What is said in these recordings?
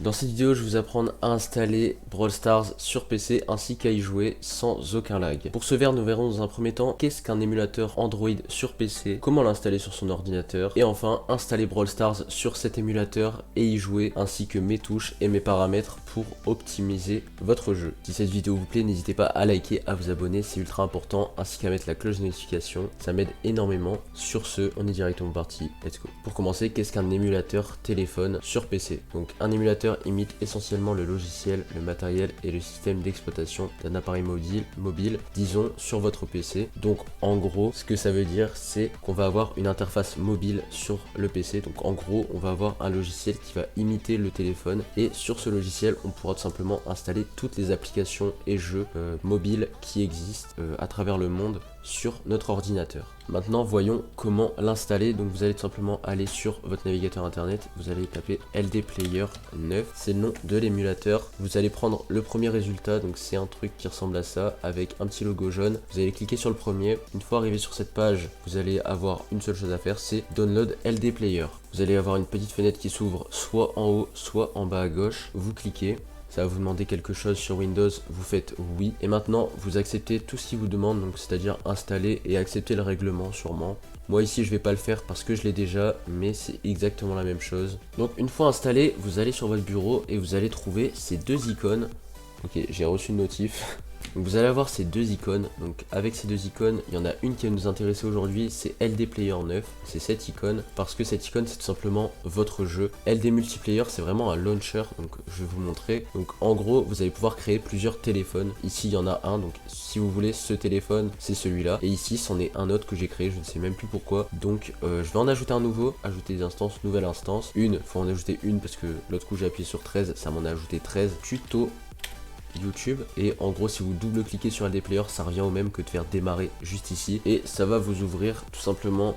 Dans cette vidéo, je vais vous apprendre à installer Brawl Stars sur PC ainsi qu'à y jouer sans aucun lag. Pour ce faire, nous verrons dans un premier temps qu'est-ce qu'un émulateur Android sur PC, comment l'installer sur son ordinateur et enfin installer Brawl Stars sur cet émulateur et y jouer ainsi que mes touches et mes paramètres pour optimiser votre jeu. Si cette vidéo vous plaît, n'hésitez pas à liker, à vous abonner, c'est ultra important, ainsi qu'à mettre la cloche de notification, ça m'aide énormément. Sur ce, on est directement parti, let's go. Pour commencer, qu'est-ce qu'un émulateur téléphone sur PC? Donc un émulateur imite essentiellement le logiciel, le matériel et le système d'exploitation d'un appareil mobile, disons sur votre PC. Donc en gros, ce que ça veut dire, c'est qu'on va avoir une interface mobile sur le PC. Donc en gros, on va avoir un logiciel qui va imiter le téléphone et sur ce logiciel, on pourra tout simplement installer toutes les applications et jeux mobiles qui existent à travers le monde sur notre ordinateur. Maintenant voyons comment l'installer. Donc vous allez tout simplement aller sur votre navigateur internet, vous allez taper LD Player 9, c'est le nom de l'émulateur. Vous allez prendre le premier résultat, donc c'est un truc qui ressemble à ça avec un petit logo jaune. Vous allez cliquer sur le premier. Une fois arrivé sur cette page, vous allez avoir une seule chose à faire, c'est Download LD Player. Vous allez avoir une petite fenêtre qui s'ouvre soit en haut soit en bas à gauche. Vous cliquez. Ça va vous demander quelque chose sur Windows, vous faites oui. Et maintenant, vous acceptez tout ce qu'il vous demande, donc c'est-à-dire installer et accepter le règlement sûrement. Moi ici, je vais pas le faire parce que je l'ai déjà, mais c'est exactement la même chose. Donc une fois installé, vous allez sur votre bureau et vous allez trouver ces deux icônes. Ok, j'ai reçu une notif. Donc vous allez avoir ces deux icônes. Donc avec ces deux icônes, il y en a une qui va nous intéresser aujourd'hui, c'est LD Player 9. C'est cette icône, parce que cette icône c'est tout simplement votre jeu. LD Multiplayer c'est vraiment un launcher, donc je vais vous montrer. Donc en gros, vous allez pouvoir créer plusieurs téléphones. Ici il y en a un, donc si vous voulez ce téléphone, c'est celui-là. Et ici c'en est un autre que j'ai créé, je ne sais même plus pourquoi. Donc je vais en ajouter un nouveau, ajouter des instances, nouvelle instance. Faut en ajouter une parce que l'autre coup j'ai appuyé sur 13, ça m'en a ajouté 13. Tuto YouTube, et en gros si vous double cliquez sur LD Player, ça revient au même que de faire démarrer juste ici et ça va vous ouvrir tout simplement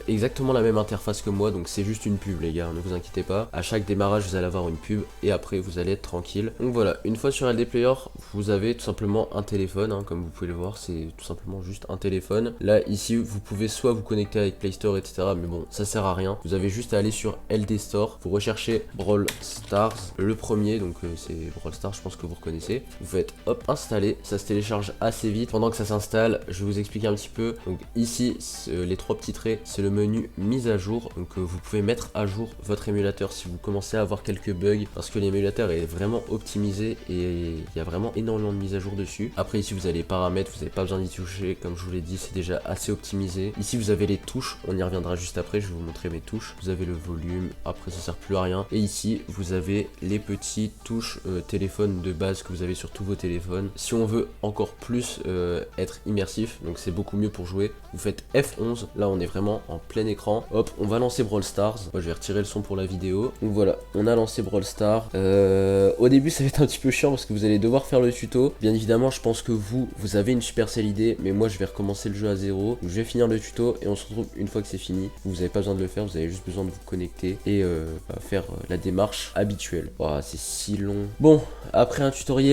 exactement la même interface que moi. Donc c'est juste une pub les gars, ne vous inquiétez pas, à chaque démarrage vous allez avoir une pub et après vous allez être tranquille. Donc voilà, une fois sur LD Player, vous avez tout simplement un téléphone comme vous pouvez le voir, c'est tout simplement juste un téléphone. Là ici vous pouvez soit vous connecter avec Play Store etc, mais bon ça sert à rien. Vous avez juste à aller sur LD Store, vous recherchez Brawl Stars, le premier, donc c'est Brawl Stars, je pense que vous reconnaissez. Vous faites hop installer, ça se télécharge assez vite. Pendant que ça s'installe, je vais vous expliquer un petit peu. Donc ici les trois petits traits, c'est le menu mise à jour. Donc vous pouvez mettre à jour votre émulateur si vous commencez à avoir quelques bugs, parce que l'émulateur est vraiment optimisé et il y a vraiment énormément de mises à jour dessus. Après ici vous avez les paramètres, vous n'avez pas besoin d'y toucher, comme je vous l'ai dit c'est déjà assez optimisé. Ici vous avez les touches, on y reviendra juste après, je vais vous montrer mes touches. Vous avez le volume, après ça sert plus à rien. Et ici vous avez les petites touches téléphone de base que vous avez sur tous vos téléphones. Si on veut encore plus être immersif, donc c'est beaucoup mieux pour jouer, vous faites F11, là on est vraiment en plein écran. Hop, on va lancer Brawl Stars. Moi je vais retirer le son pour la vidéo. Donc voilà, on a lancé Brawl Stars. Au début ça va être un petit peu chiant parce que vous allez devoir faire le tuto. Bien évidemment je pense que vous avez une super sale idée, mais moi je vais recommencer le jeu à zéro. Donc, je vais finir le tuto et on se retrouve une fois que c'est fini. Vous n'avez pas besoin de le faire, vous avez juste besoin de vous connecter et faire la démarche habituelle. Oh, c'est si long. Bon, après un tutoriel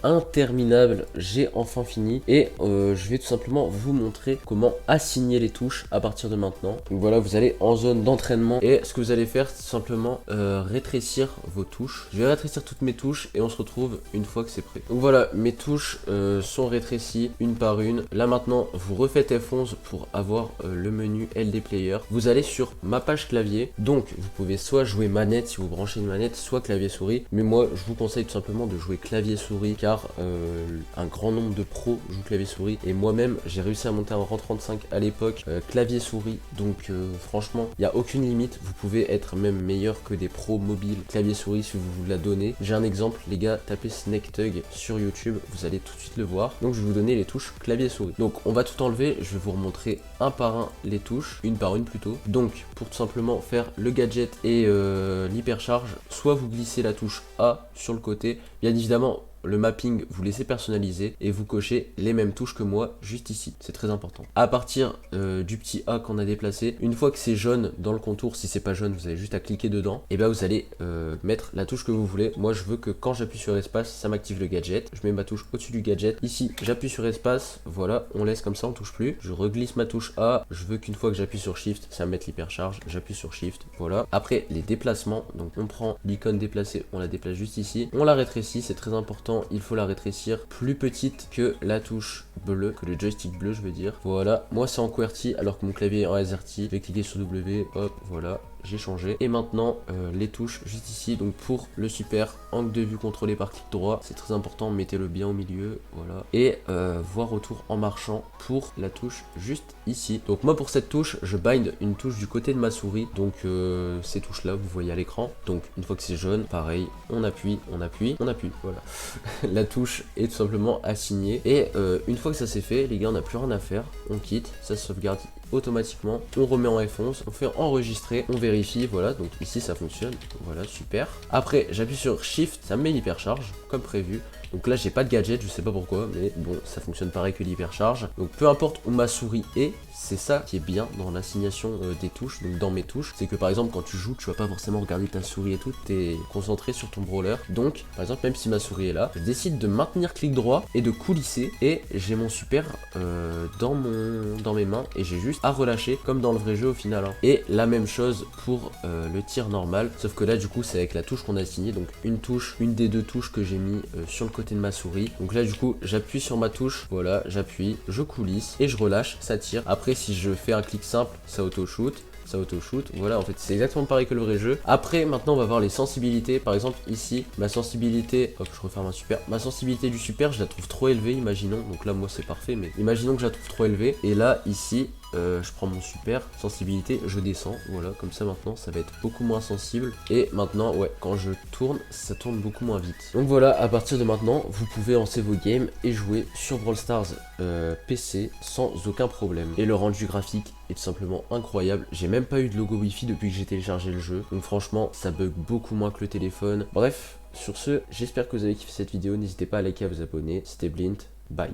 interminable, j'ai enfin fini et je vais tout simplement vous montrer comment assigner les touches à partir de maintenant. Donc voilà, vous allez en zone d'entraînement et ce que vous allez faire c'est tout simplement rétrécir vos touches. Je vais rétrécir toutes mes touches et on se retrouve une fois que c'est prêt. Donc voilà, mes touches sont rétrécies une par une. Là maintenant vous refaites F11 pour avoir le menu LD Player. Vous allez sur ma page clavier, donc vous pouvez soit jouer manette si vous branchez une manette, soit clavier souris, mais moi je vous conseille tout simplement de jouer clavier souris car un grand nombre de pros jouent clavier souris et moi-même j'ai réussi à monter un rang 35 à l'époque clavier souris, donc franchement il n'y a aucune limite, vous pouvez être même meilleur que des pros mobiles clavier souris si vous vous la donnez. J'ai un exemple les gars, tapez Snake Tug sur YouTube, vous allez tout de suite le voir. Donc je vais vous donner les touches clavier souris. Donc on va tout enlever, je vais vous remontrer un par un les touches, une par une plutôt. Donc pour tout simplement faire le gadget et l'hypercharge, soit vous glissez la touche A sur le côté, bien évidemment le mapping, vous laissez personnaliser et vous cochez les mêmes touches que moi juste ici. C'est très important. À partir du petit A qu'on a déplacé, une fois que c'est jaune dans le contour, si c'est pas jaune, vous avez juste à cliquer dedans, et vous allez mettre la touche que vous voulez. Moi, je veux que quand j'appuie sur espace, ça m'active le gadget. Je mets ma touche au-dessus du gadget. Ici, j'appuie sur espace. Voilà, on laisse comme ça, on touche plus. Je reglisse ma touche A. Je veux qu'une fois que j'appuie sur Shift, ça me mette l'hypercharge. J'appuie sur Shift. Voilà. Après, les déplacements. Donc, on prend l'icône déplacée, on la déplace juste ici. On la rétrécit, c'est très important. Il faut la rétrécir plus petite que la touche bleue, que le joystick bleu, je veux dire. Voilà. Moi, c'est en QWERTY alors que mon clavier est en AZERTY. Je vais cliquer sur W. Hop, voilà. J'ai changé. Et maintenant, les touches juste ici. Donc pour le super, angle de vue contrôlé par clic droit, c'est très important, mettez-le bien au milieu, voilà. Et voir autour en marchant pour la touche juste ici. Donc moi pour cette touche, je bind une touche du côté de ma souris. Donc ces touches là, vous voyez à l'écran. Donc une fois que c'est jaune, pareil, on appuie, on appuie, on appuie, voilà. La touche est tout simplement assignée. Et une fois que ça c'est fait, les gars, on n'a plus rien à faire. On quitte, ça se sauvegarde automatiquement, on remet en F11, on fait enregistrer, on vérifie, voilà, donc ici ça fonctionne, voilà, super. Après j'appuie sur Shift, ça me met l'hypercharge comme prévu. Donc là j'ai pas de gadget, je sais pas pourquoi, mais bon, ça fonctionne pareil que l'hypercharge. Donc peu importe où ma souris est, c'est ça qui est bien dans l'assignation des touches, donc dans mes touches, c'est que par exemple quand tu joues, tu vas pas forcément regarder ta souris et tout, t'es concentré sur ton brawler. Donc par exemple même si ma souris est là, je décide de maintenir clic droit et de coulisser, et j'ai mon super dans mes mains, et j'ai juste à relâcher comme dans le vrai jeu au final, hein. Et la même chose pour le tir normal, sauf que là du coup c'est avec la touche qu'on a assignée, donc une des deux touches que j'ai mis sur le côté de ma souris. Donc là du coup j'appuie sur ma touche, voilà, j'appuie, je coulisse et je relâche, ça tire. Après si je fais un clic simple, ça auto-shoot, ça auto-shoot, voilà, en fait c'est exactement pareil que le vrai jeu. Après maintenant on va voir les sensibilités. Par exemple ici, ma sensibilité, hop, je referme un super, ma sensibilité du super, je la trouve trop élevée, imaginons, donc là moi c'est parfait, mais imaginons que je la trouve trop élevée, et là ici je prends mon super, sensibilité, je descends, voilà, comme ça maintenant ça va être beaucoup moins sensible. Et maintenant, ouais, quand je tourne, ça tourne beaucoup moins vite. Donc voilà, à partir de maintenant, vous pouvez lancer vos games et jouer sur Brawl Stars PC sans aucun problème. Et le rendu graphique est tout simplement incroyable. J'ai même pas eu de logo Wi-Fi depuis que j'ai téléchargé le jeu. Donc franchement, ça bug beaucoup moins que le téléphone. Bref, sur ce, j'espère que vous avez kiffé cette vidéo. N'hésitez pas à liker, à vous abonner. C'était Blint, bye.